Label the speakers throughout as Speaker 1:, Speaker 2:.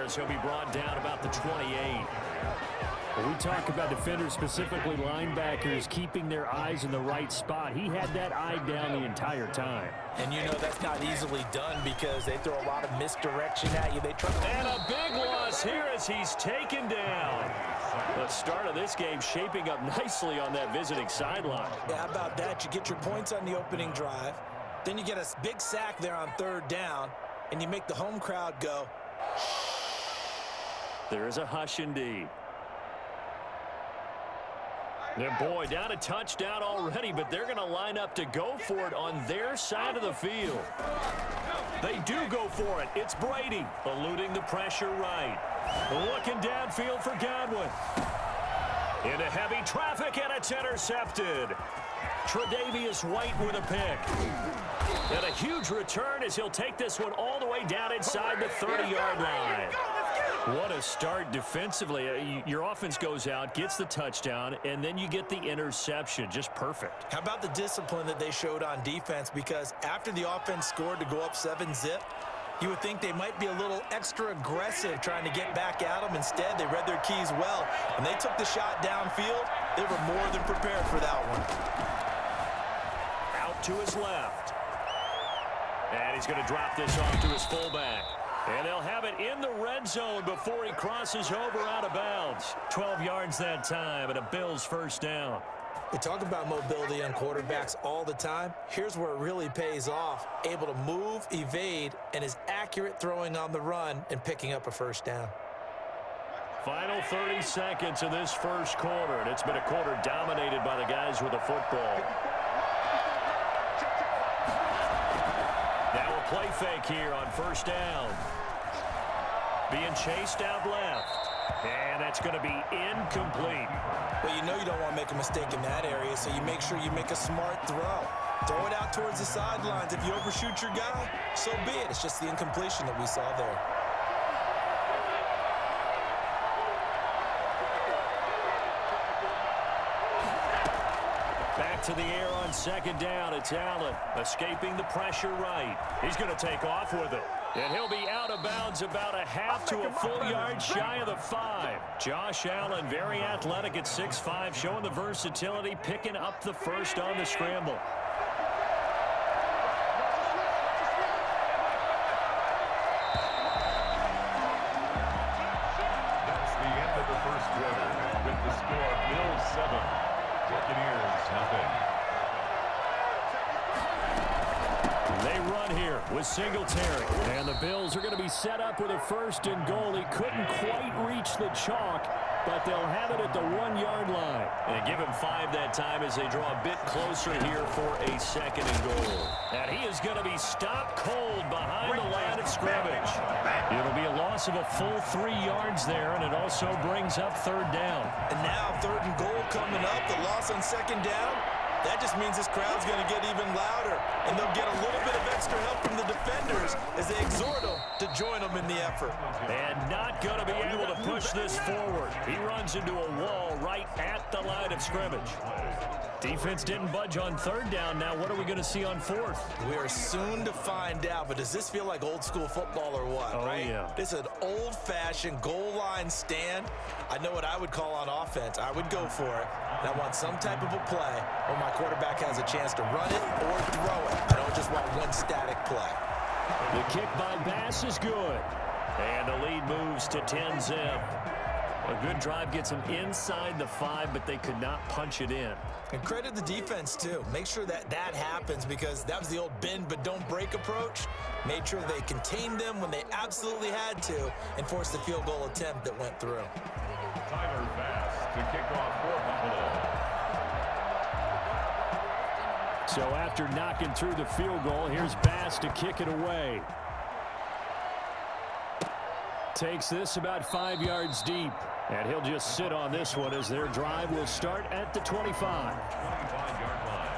Speaker 1: as he'll be brought down about the 28.
Speaker 2: When we talk about defenders, specifically linebackers, keeping their eyes in the right spot, he had that eye down the entire time.
Speaker 3: And you know that's not easily done because they throw a lot of misdirection at you.
Speaker 1: And a big loss here as he's taken down. The start of this game shaping up nicely on that visiting sideline.
Speaker 3: Yeah, how about that? You get your points on the opening drive. Then you get a big sack there on third down, and you make the home crowd go.
Speaker 1: There is a hush indeed. And boy, down a touchdown already, but they're going to line up to go for it on their side of the field. They do go for it. It's Brady eluding the pressure right. Looking downfield for Godwin. Into heavy traffic, and it's intercepted. Tre'Davious White with a pick. And a huge return as he'll take this one all the way down inside the 30-yard line. What a start defensively. Your offense goes out, gets the touchdown, and then you get the interception. Just perfect.
Speaker 3: How about the discipline that they showed on defense? Because after the offense scored to go up 7-zip, you would think they might be a little extra aggressive trying to get back at them. Instead, they read their keys well. When they took the shot downfield, they were more than prepared for that one.
Speaker 1: Out to his left. And he's going to drop this off to his fullback. And they'll have it in the red zone before he crosses over out of bounds. 12 yards that time, and a Bills first down.
Speaker 3: We talk about mobility on quarterbacks all the time. Here's where it really pays off. Able to move, evade, and is accurate throwing on the run and picking up a first down.
Speaker 1: Final 30 seconds of this first quarter, and it's been a quarter dominated by the guys with the football. Now a play fake here on first down. Being chased out left. And that's going to be incomplete.
Speaker 3: Well, you know you don't want to make a mistake in that area, so you make sure you make a smart throw. Throw it out towards the sidelines. If you overshoot your guy, so be it. It's just the incompletion that we saw there.
Speaker 1: Back to the air on second down. It's Allen escaping the pressure right. He's going to take off with it. And he'll be out of bounds about a half to a full yard shy of the 5. Josh Allen, very athletic at 6'5", showing the versatility, picking up the first on the scramble.
Speaker 4: That's the end of the first quarter with the score Bills 7, Buccaneers nothing.
Speaker 1: They run here with Singletary. And the Bills are going to be set up with a first and goal. He couldn't quite reach the chalk, but they'll have it at the 1-yard line. And give him 5 that time as they draw a bit closer here for a second and goal. And he is going to be stopped cold behind the line of scrimmage. It'll be a loss of a full 3 yards there, and it also brings up third down.
Speaker 3: And now third and goal coming up, the loss on second down. That just means this crowd's going to get even louder, and they'll get a little bit of extra help from the defenders as they exhort them to join them in the effort.
Speaker 1: And not going to be able to push this forward. He runs into a wall right at the line of scrimmage. Defense didn't budge on third down. Now what are we going to see on fourth?
Speaker 3: We are soon to find out, but does this feel like old school football or what, right?
Speaker 1: Yeah.
Speaker 3: This is an old-fashioned goal line stand. I know what I would call on offense. I would go for it. And I want some type of a play where my quarterback has a chance to run it or throw it. I don't just want one static play.
Speaker 1: The kick by Bass is good. And the lead moves to 10-zip. A good drive gets them inside the 5, but they could not punch it in.
Speaker 3: And credit the defense, too. Make sure that happens because that was the old bend but don't break approach. Made sure they contained them when they absolutely had to and forced the field goal attempt that went through.
Speaker 4: Tyler Bass to kick off for Buffalo.
Speaker 2: So after knocking through the field goal, here's Bass to kick it away. Takes this about 5 yards deep. And he'll just sit on this one as their drive will start at the 25.
Speaker 4: 25-yard line.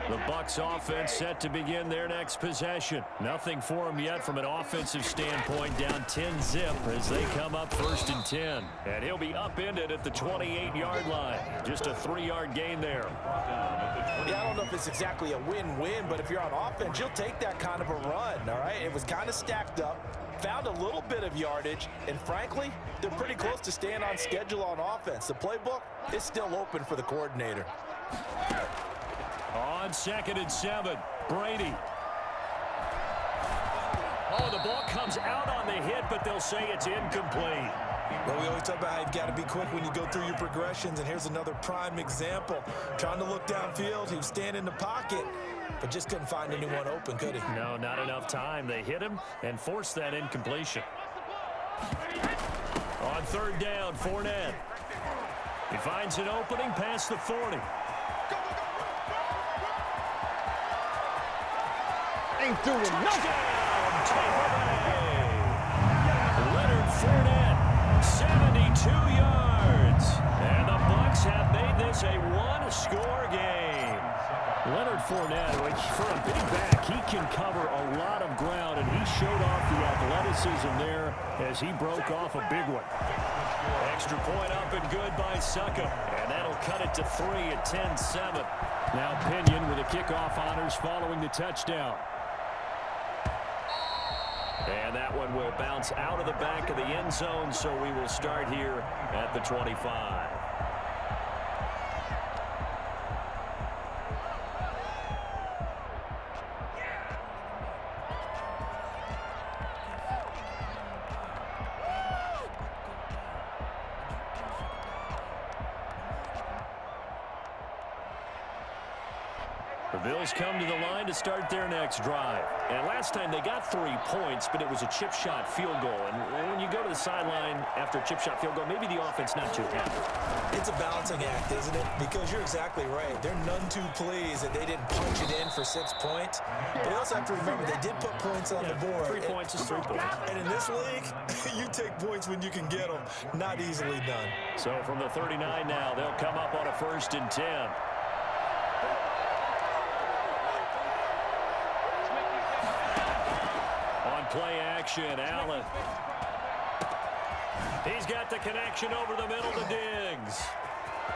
Speaker 1: The Bucs offense set to begin their next possession. Nothing for them yet from an offensive standpoint, down 10-zip as they come up 1st and 10. And he'll be upended at the 28-yard line. Just a 3-yard gain there.
Speaker 3: Yeah, I don't know if it's exactly a win-win, but if you're on offense, you'll take that kind of a run, all right? It was kind of stacked up, found a little bit of yardage, and frankly, they're pretty close to staying on schedule on offense. The playbook is still open for the coordinator.
Speaker 1: On 2nd and 7, Brady. Oh, the ball comes out on the hit, but they'll say it's incomplete.
Speaker 3: Well, we always talk about how you've got to be quick when you go through your progressions, and here's another prime example. Trying to look downfield, he was standing in the pocket, but just couldn't find anyone open, could he?
Speaker 1: No, not enough time. They hit him and forced that incompletion. On 3rd down, Fournette. He finds an opening past the 40.
Speaker 5: Ain't doing nothing.
Speaker 1: Leonard Fournette, 72 yards. And the Bucs have made this a one-score game.
Speaker 2: Leonard Fournette, for a big back, he can cover a lot of ground, and he showed off the athleticism there as he broke off a big one.
Speaker 1: Extra point up and good by Succa. And that'll cut it to 3 at 10-7.
Speaker 2: Now Pinion with the kickoff honors following the touchdown.
Speaker 1: And that one will bounce out of the back of the end zone, so we will start here at the 25. The Bills come to the line to start their next drive. And last time they got 3 points, but it was a chip shot field goal. And when you go to the sideline after a chip shot field goal, maybe the offense not too happy.
Speaker 3: It's a balancing act, isn't it? Because you're exactly right. They're none too pleased that they didn't punch it in for 6 points. But you also have to remember they did put points on the board.
Speaker 1: 3 points is 3 points.
Speaker 3: And in this league, you take points when you can get them. Not easily done.
Speaker 1: So from the 39 now, they'll come up on a 1st and 10. Play action, Allen. He's got the connection over the middle to Diggs.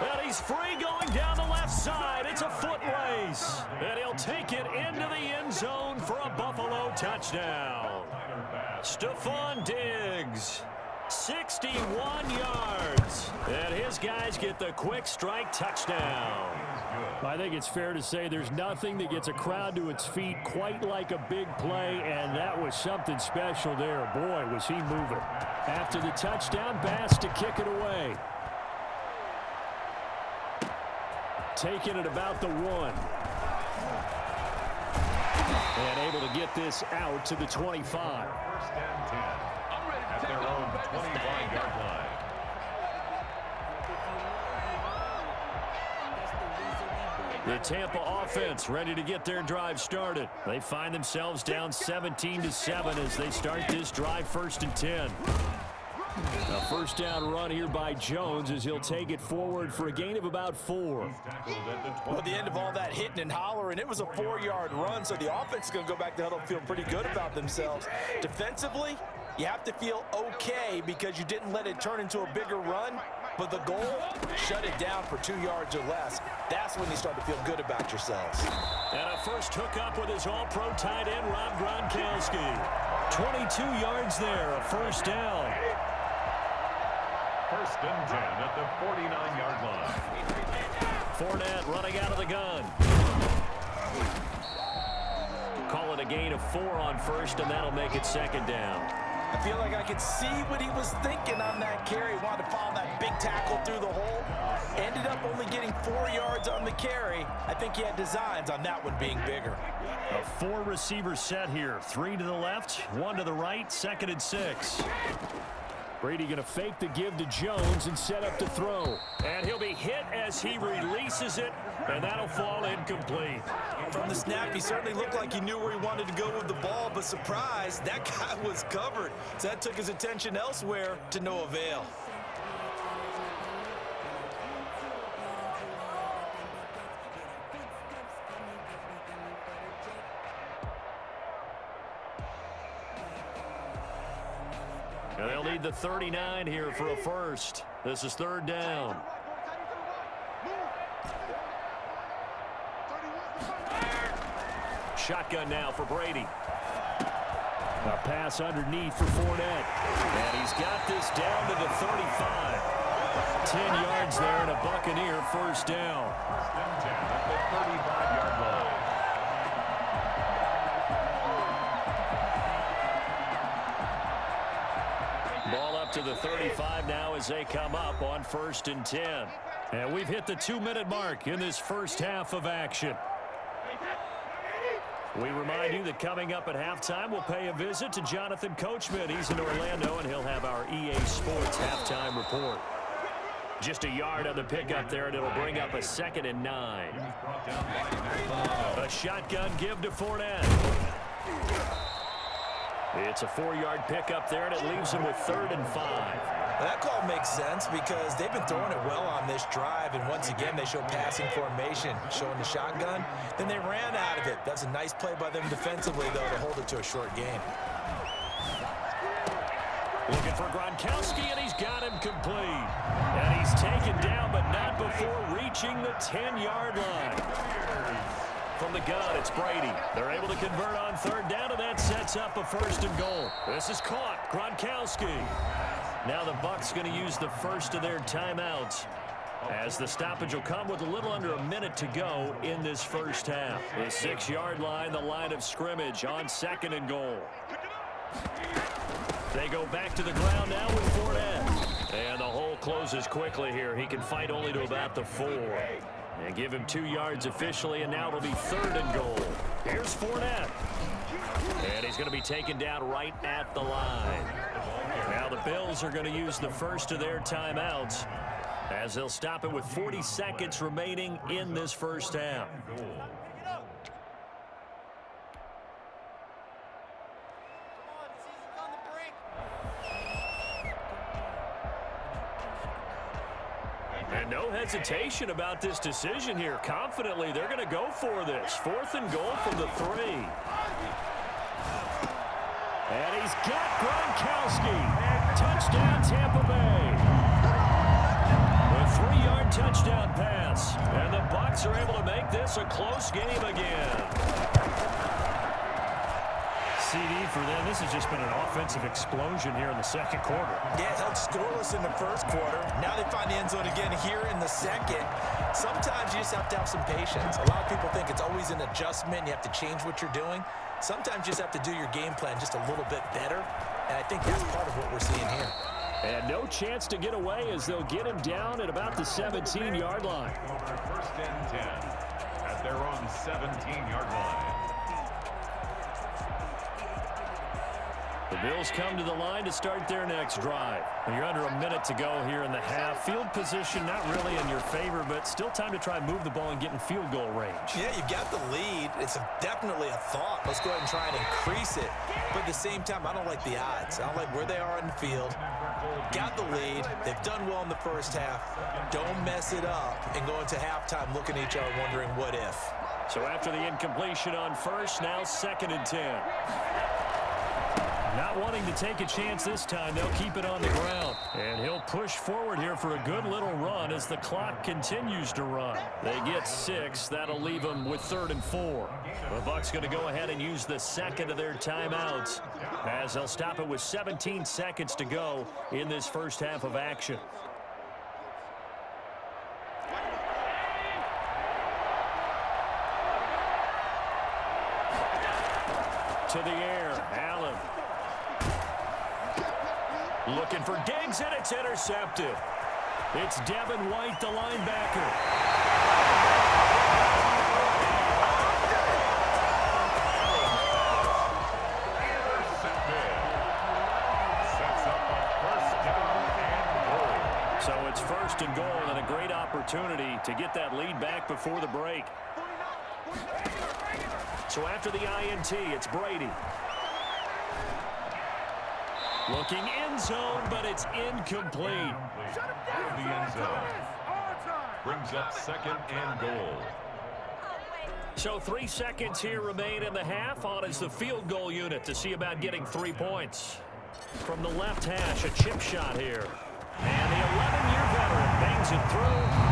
Speaker 1: And he's free going down the left side. It's a foot race. And he'll take it into the end zone for a Buffalo touchdown. Stephon Diggs, 61 yards. And his guys get the quick strike touchdown.
Speaker 2: I think it's fair to say there's nothing that gets a crowd to its feet quite like a big play, and that was something special there. Boy, was he moving. After the touchdown, Bass to kick it away. Taking it about the 1. And able to get this out to the 25.
Speaker 4: 1st and 10 at their own 25-yard line.
Speaker 1: The Tampa offense ready to get their drive started. They find themselves down 17-7 as they start this drive 1st and 10. A 1st down run here by Jones as he'll take it forward for a gain of about 4.
Speaker 3: Well, at the end of all that hitting and hollering, it was a 4-yard run, so the offense is going to go back to huddle and feel pretty good about themselves. Defensively, you have to feel okay because you didn't let it turn into a bigger run. But the goal, shut it down for 2 yards or less. That's when you start to feel good about yourselves.
Speaker 1: And a first hookup with his all-pro tight end, Rob Gronkowski. 22 yards there, a 1st down.
Speaker 4: 1st and 10 at the 49-yard line.
Speaker 1: Fournette running out of the gun. Call it a gain of 4 on 1st, and that'll make it 2nd down.
Speaker 3: I feel like I could see what he was thinking on that carry. He wanted to follow that big tackle through the hole. Ended up only getting 4 yards on the carry. I think he had designs on that one being bigger.
Speaker 1: A 4-receiver set here. 3 to the left, 1 to the right, 2nd and 6.
Speaker 2: Brady going to fake the give to Jones and set up to throw.
Speaker 1: And he'll be hit as he releases it, and that'll fall incomplete.
Speaker 3: From the snap, he certainly looked like he knew where he wanted to go with the ball, but surprise, that guy was covered. So that took his attention elsewhere to no avail.
Speaker 1: And they'll need the 39 here for a first. This is third down. Shotgun now for Brady.
Speaker 2: A pass underneath for Fournette.
Speaker 1: And he's got this down to the 35.
Speaker 2: 10 yards there and a Buccaneer first down.
Speaker 4: First and 10 at the 35-yard line.
Speaker 1: Ball up to the 35 now as they come up on first and 10.
Speaker 2: And we've hit the 2-minute mark in this first half of action. We remind you that coming up at halftime, we'll pay a visit to Jonathan Coachman. He's in Orlando, and he'll have our EA Sports halftime report. Just a yard on the pickup there, and it'll bring up a 2nd and 9. A shotgun give to Fournette. It's a 4-yard pickup there, and it leaves him with 3rd and 5.
Speaker 3: That call makes sense because they've been throwing it well on this drive, and once again they show passing formation, showing the shotgun. Then they ran out of it. That's a nice play by them defensively, though, to hold it to a short gain.
Speaker 2: Looking for Gronkowski, and he's got him complete. And he's taken down, but not before reaching the 10-yard line. From the gun, it's Brady. They're able to convert on third down, and that sets up a 1st and goal. This is caught. Gronkowski. Now the Bucs going to use the first of their timeouts, as the stoppage will come with a little under a minute to go in this first half. The 6-yard line, the line of scrimmage on 2nd and goal. They go back to the ground now with Fournette. And the hole closes quickly here. He can fight only to about the 4. And give him 2 yards officially, and now it'll be 3rd and goal. Here's Fournette. And he's going to be taken down right at the line. Now the Bills are going to use the first of their timeouts, as they'll stop it with 40 seconds remaining in this first half. And no hesitation about this decision here. Confidently, they're going to go for this. 4th and goal from the 3. And he's got Gronkowski. Touchdown, Tampa Bay. A 3-yard touchdown pass. And the Bucs are able to make this a close game again. CD for them. This has just been an offensive explosion here in the second quarter.
Speaker 3: Yeah, held scoreless in the first quarter. Now they find the end zone again here in the second. Sometimes you just have to have some patience. A lot of people think it's always an adjustment. You have to change what you're doing. Sometimes you just have to do your game plan just a little bit better. And I think that's part of what we're seeing here.
Speaker 2: And no chance to get away as they'll get him down at about the 17-yard line.
Speaker 4: First and 10 at their own 17-yard line.
Speaker 2: The Bills come to the line to start their next drive. And you're under a minute to go here in the half. Field position not really in your favor, but still time to try and move the ball and get in field goal range.
Speaker 3: Yeah, you've got the lead. It's definitely a thought. Let's go ahead and try and increase it. But at the same time, I don't like the odds. I don't like where they are in the field. Got the lead. They've done well in the first half. Don't mess it up and go into halftime looking at each other wondering what if.
Speaker 2: So after the incompletion on first, now 2nd and 10. Not wanting to take a chance this time, they'll keep it on the ground. And he'll push forward here for a good little run as the clock continues to run. They get 6. That'll leave them with 3rd and 4. The Bucs going to go ahead and use the second of their timeouts, as they'll stop it with 17 seconds to go in this first half of action. To the air, Allen. Looking for Diggs, and it's intercepted. It's Devin White, the linebacker.
Speaker 4: Sets up a first down and goal.
Speaker 2: So it's 1st and goal, and a great opportunity to get that lead back before the break. So after the INT, it's Brady. Looking end zone, but it's incomplete.
Speaker 4: Out of the end zone. Brings up 2nd and goal.
Speaker 2: So 3 seconds here remain in the half. On is the field goal unit to see about getting 3 points.
Speaker 1: From the left hash, a chip shot here. And the 11-year veteran bangs it through.